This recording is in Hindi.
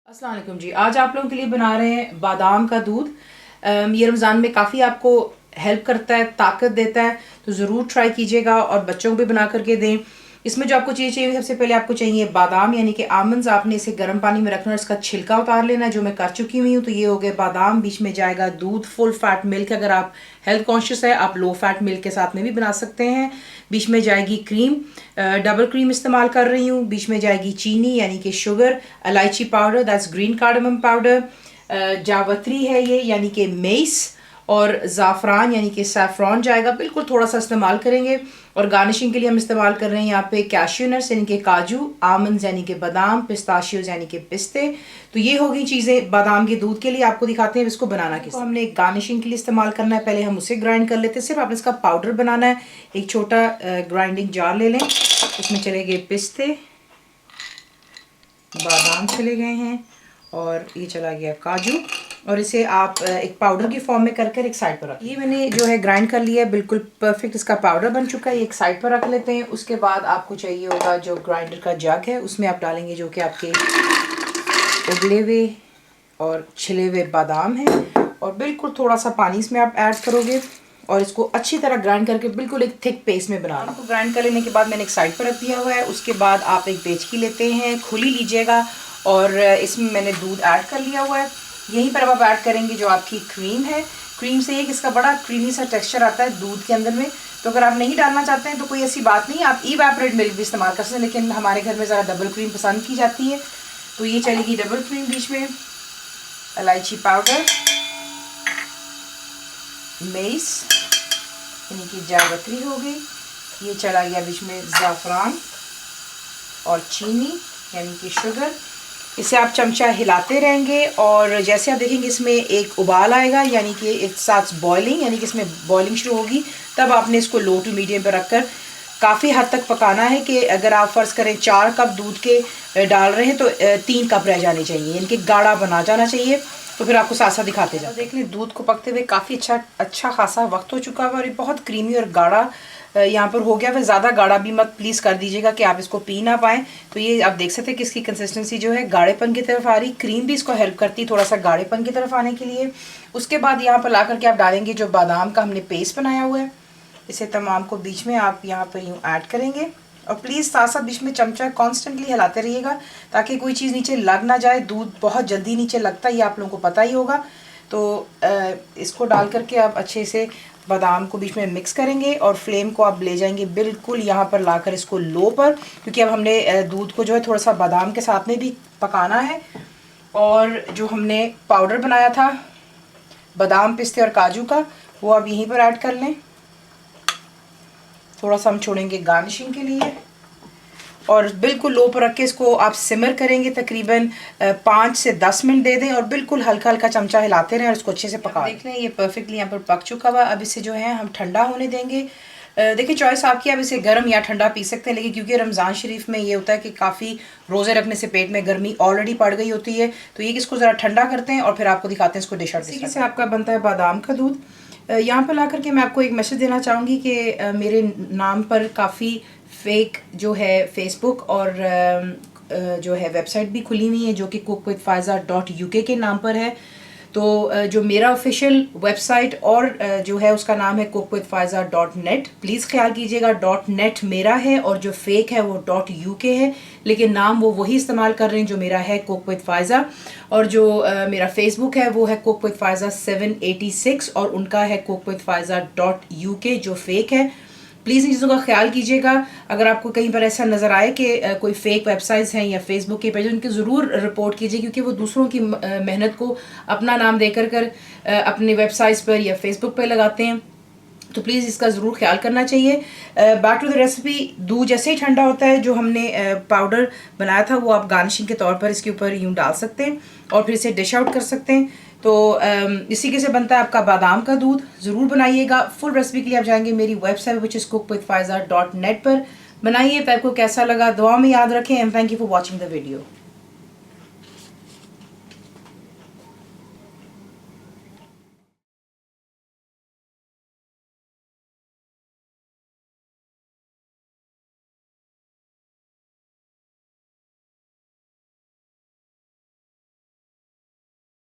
अस्सलाम वालेकुम जी। आज आप लोगों के लिए बना रहे हैं बादाम का दूध। ये रमज़ान में काफ़ी आपको हेल्प करता है, ताकत देता है, तो ज़रूर ट्राई कीजिएगा और बच्चों को भी बना करके दें। इसमें जो आपको चीज़ चाहिए, सबसे पहले आपको चाहिए बादाम यानी कि आमंड्स। आपने इसे गर्म पानी में रखना है, इसका छिलका उतार लेना है, जो मैं कर चुकी हुई हूँ। तो ये हो गए बादाम। बीच में जाएगा दूध, फुल फैट मिल्क। अगर आप हेल्थ कॉन्शियस है, आप लो फैट मिल्क के साथ में भी बना सकते हैं। बीच में जाएगी क्रीम, डबल क्रीम इस्तेमाल कर रही हूँ। बीच में जाएगी चीनी यानी कि शुगर, इलायची powder, that's green cardamom powder, जावित्री है ये यानी कि मेस, और ज़ाफ़रान यानी कि सैफ़रॉन जाएगा। बिल्कुल थोड़ा सा इस्तेमाल करेंगे। और गार्निशिंग के लिए हम इस्तेमाल कर रहे हैं यहाँ पे कैश्यू नट्स यानी कि काजू, आमंड्स यानी कि बादाम, पिस्ताशियोज यानी कि पिस्ते। तो ये होगी चीज़ें बादाम के दूध के लिए। आपको दिखाते हैं इसको बनाना किस। तो हमने गार्निशिंग के लिए इस्तेमाल करना है, पहले हम उसे ग्राइंड कर लेते हैं। सिर्फ आपने इसका पाउडर बनाना है। एक छोटा ग्राइंडिंग जार ले लें, उसमें चले गए पिस्ते, बादाम चले गए हैं, और ये चला गया काजू। और इसे आप एक पाउडर की फॉर्म में कर एक साइड पर रख। ये मैंने जो है ग्राइंड कर लिया है, बिल्कुल परफेक्ट इसका पाउडर बन चुका है। ये एक साइड पर रख लेते हैं। उसके बाद आपको चाहिए होगा जो ग्राइंडर का जग है, उसमें आप डालेंगे जो कि आपके उबले हुए और छिले हुए बादाम हैं, और बिल्कुल थोड़ा सा पानी इसमें आप ऐड करोगे और इसको अच्छी तरह ग्राइंड करके बिल्कुल एक थिक पेस्ट में बनाना। आपको ग्राइंड कर लेने के बाद मैंने एक साइड पर रख दिया हुआ है। उसके बाद आप एक बेचकी लेते हैं, खुली लीजिएगा, और इसमें मैंने दूध ऐड कर लिया हुआ है। यहीं पर अब आप ऐड करेंगे जो आपकी क्रीम है। क्रीम से एक इसका बड़ा क्रीमी सा टेक्सचर आता है दूध के अंदर में। तो अगर आप नहीं डालना चाहते हैं तो कोई ऐसी बात नहीं, आप इवेपोरेटेड मिल्क भी इस्तेमाल कर सकते हैं, लेकिन हमारे घर में ज़रा डबल क्रीम पसंद की जाती है, तो ये चलेगी डबल क्रीम। बीच में इलायची पाउडर, मेस यानी कि जावित्री हो गई, ये चला गया बीच में ज़ाफ़रान, और चीनी यानी कि शुगर। इसे आप चमचा हिलाते रहेंगे, और जैसे आप देखेंगे इसमें एक उबाल आएगा यानी कि इट स्टार्ट्स बॉइलिंग, यानी कि इसमें बॉइलिंग शुरू होगी, तब आपने इसको लो टू मीडियम पर रखकर काफ़ी हद तक पकाना है। कि अगर आप फ़र्ज़ करें 4 कप दूध के डाल रहे हैं तो 3 कप रह जाने चाहिए, यानी कि गाढ़ा बना जाना चाहिए। तो फिर आपको साथ साथ दिखाते जाओ। देख लें दूध को पकते हुए काफ़ी अच्छा खासा वक्त हो चुका है, और ये बहुत क्रीमी और गाढ़ा यहाँ पर हो गया। फिर ज़्यादा गाढ़ा भी मत प्लीज़ कर दीजिएगा कि आप इसको पी ना पाएँ। तो ये आप देख सकते हैं कि इसकी कंसिस्टेंसी जो है गाढ़ेपन की तरफ आ रही। क्रीम भी इसको हेल्प करती है थोड़ा सा गाढ़ेपन की तरफ आने के लिए। उसके बाद यहाँ पर ला करके आप डालेंगे जो बादाम का हमने पेस्ट बनाया हुआ है, इसे तमाम को बीच में आप यहाँ पर यूँ ऐड करेंगे, और प्लीज़ साथ साथ बीच में चमचा कॉन्स्टेंटली हिलाते रहिएगा ताकि कोई चीज़ नीचे लग ना जाए। दूध बहुत जल्दी नीचे लगता है, ये आप लोगों को पता ही होगा। तो इसको डाल करके आप अच्छे से बादाम को बीच में मिक्स करेंगे, और फ्लेम को आप ले जाएंगे बिल्कुल यहाँ पर लाकर इसको लो पर, क्योंकि अब हमने दूध को जो है थोड़ा सा बादाम के साथ में भी पकाना है। और जो हमने पाउडर बनाया था बादाम, पिस्ते और काजू का, वो अब यहीं पर ऐड कर लें। थोड़ा सा हम छोड़ेंगे गार्निशिंग के लिए, और बिल्कुल लो पर रख के इसको आप सिमर करेंगे। तकरीबन 5 से 10 मिनट दे दें, और बिल्कुल हल्का हल्का चमचा हिलाते रहें और इसको अच्छे से पका। देख लें ये परफेक्टली यहाँ पर पक चुका हुआ। अब इसे जो है हम ठंडा होने देंगे। देखिए चॉइस आपकी, आप इसे गर्म या ठंडा पी सकते हैं, लेकिन क्योंकि रमज़ान शरीफ में ये होता है कि काफ़ी रोज़े रखने से पेट में गर्मी ऑलरेडी पड़ गई होती है, तो ये इसको ज़रा ठंडा करते हैं और फिर आपको दिखाते हैं इसको डिश आउट। इसी से आपका बनता है बादाम का दूध। यहाँ पर ला करके मैं आपको एक मैसेज देना चाहूँगी कि मेरे नाम पर काफ़ी फेक जो है फेसबुक और जो है वेबसाइट भी खुली हुई है, जो कि cookWithFaiza.uk के नाम पर है। तो जो मेरा ऑफिशियल वेबसाइट और जो है उसका नाम है cookWithFaiza.net। प्लीज़ ख्याल कीजिएगा .net मेरा है और जो फेक है वो .uk है, लेकिन नाम वो वही इस्तेमाल कर रहे हैं जो मेरा है Cook with Faiza। और जो मेरा फेसबुक है वो है Cook with Faiza 786, और उनका है cookWithFaiza.uk जो फेक है। प्लीज़ इन चीज़ों का ख्याल कीजिएगा। अगर आपको कहीं पर ऐसा नज़र आए कि कोई फेक वेबसाइट्स हैं या फेसबुक के पेज, उनकी ज़रूर रिपोर्ट कीजिए, क्योंकि वो दूसरों की मेहनत को अपना नाम देकर अपने वेबसाइट्स पर या फेसबुक पर लगाते हैं। तो प्लीज़ इसका ज़रूर ख्याल करना चाहिए। Back to the recipe. दूध जैसे ही ठंडा होता है, जो हमने पाउडर बनाया था वो आप गार्निशिंग के तौर पर इसके ऊपर यूँ डाल सकते हैं, और फिर इसे डिश आउट कर सकते हैं। तो इसी के से बनता है आपका बादाम का दूध। ज़रूर बनाइएगा। फुल रेसिपी के लिए आप जाएंगे मेरी वेबसाइट विच इज़ cookWithFaiza.net पर। बनाइए। तो आपको कैसा लगा दुआ में याद रखें, and thank you for watching the video.